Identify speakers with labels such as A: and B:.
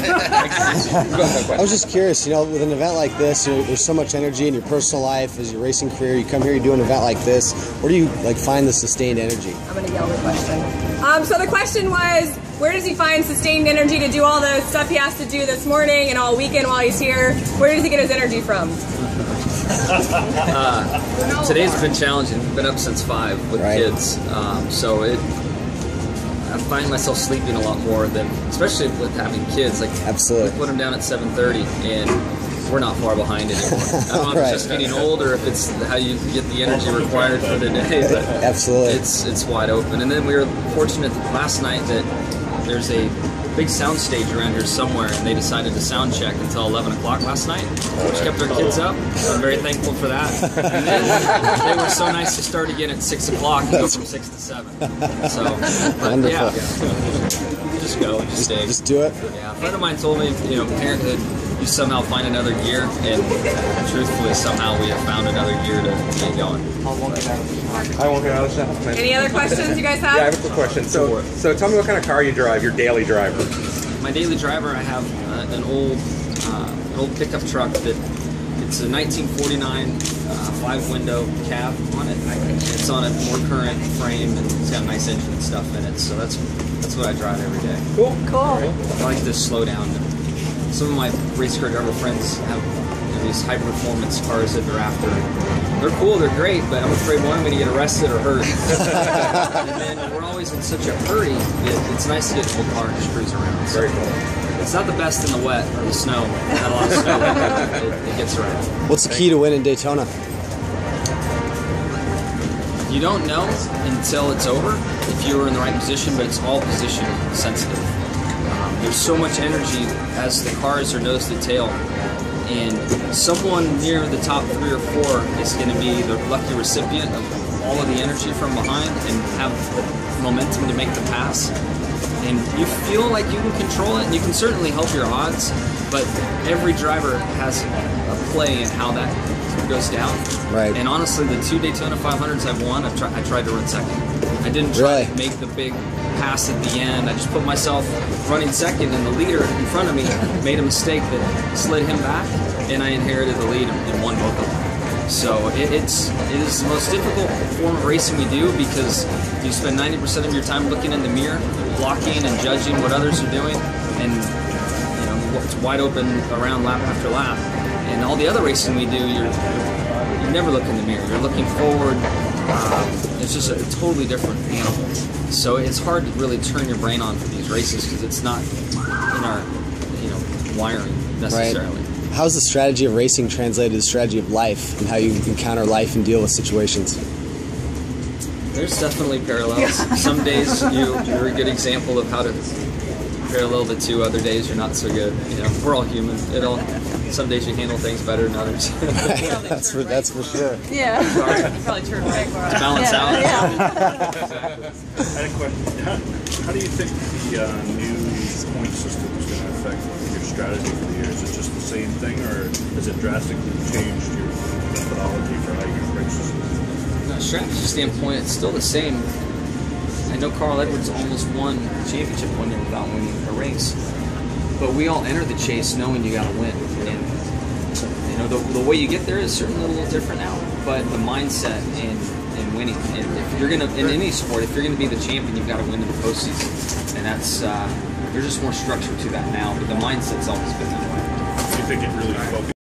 A: I was just curious, you know, with an event like this, you know, there's so much energy in your personal life, as your racing career. You come here, you do an event like this. Where do you find the sustained energy?
B: I'm gonna yell the question. So the question was, where does he find sustained energy to do all the stuff he has to do this morning and all weekend while he's here? Where does he get his energy from?
C: Today's been challenging. Been up since 5 with kids, so I find myself sleeping a lot more than, especially with having kids. Like,
A: absolutely,
C: we put them down at 7:30, and we're not far behind anymore. I don't know if it's just getting old or if it's how you get the energy required for the day, but
A: absolutely,
C: it's wide open. And then we were fortunate last night that there's a big sound stage around here somewhere, and they decided to sound check until 11 o'clock last night, which kept our kids up. So I'm very thankful for that. And then they were so nice to start again at 6 o'clock and go from 6 to 7. So,
A: wonderful.
C: Yeah, just go and just stay.
A: Just do it.
C: Yeah, a friend of mine told me, you know, parenthood, you somehow find another gear, and truthfully, somehow we have found another gear to get going.
D: I won't get out of that.
B: Any other questions you guys have?
D: Yeah, I have a quick question. So tell me what kind of car you drive, your daily driver.
C: My daily driver, I have an old pickup truck that it's a 1949 5-window cab on it. It's on a more current frame, and it's got a nice engine and stuff in it. So that's what I drive every day.
D: Cool.
B: Cool.
C: I like to slow down. Some of my race car driver friends have these high performance cars that they're after. They're cool, they're great, but I'm afraid one, I'm going to get arrested or hurt. And then we're always in such a hurry. It's nice to get in a car and just cruise around. So
D: very cool.
C: It's not the best in the wet or the snow. Not a lot of snow. It gets around.
A: What's the key to winning Daytona?
C: You don't know until it's over if you were in the right position, but it's all position sensitive. There's so much energy as the cars are nose to tail, and someone near the top 3 or 4 is going to be the lucky recipient of all of the energy from behind and have the momentum to make the pass. And you feel like you can control it, and you can certainly help your odds, but every driver has a play in how that goes down.
A: Right.
C: And honestly, the 2 Daytona 500s I've won, I tried to run second. I didn't try to make the big pass at the end. I just put myself running second, and the leader in front of me made a mistake that slid him back, and I inherited the lead and won both of them. So it is the most difficult form of racing we do, because you spend 90% of your time looking in the mirror, blocking and judging what others are doing, and you know it's wide open around lap after lap. And all the other racing we do, you never look in the mirror. You're looking forward. It's just a totally different animal. So it's hard to really turn your brain on for these races because it's not in our wiring necessarily.
A: Right. How's the strategy of racing translated to the strategy of life and how you encounter life and deal with situations?
C: There's definitely parallels. Yeah. Some days you're a good example of how to parallel the two. Other days you're not so good. You know, we're all human. Some days you handle things better than others.
A: That's for sure.
B: Yeah. Probably turn right for us.
C: To balance out.
B: Yeah.
E: Exactly. I had a question. How do you think the new point system is going to affect your strategy for the year? Is it just the same thing, or has it drastically changed your methodology for how you race?
C: From a strategy standpoint, it's still the same. I know Carl Edwards almost won the championship one year without winning a race. But we all enter the chase knowing you got to win, and you know the way you get there is certainly a little different now. But the mindset in winning, and if you're gonna in any sport, if you're gonna be the champion, you've got to win in the postseason, and that's there's just more structure to that now. But the mindset's always been that way.
E: Do you think it really focused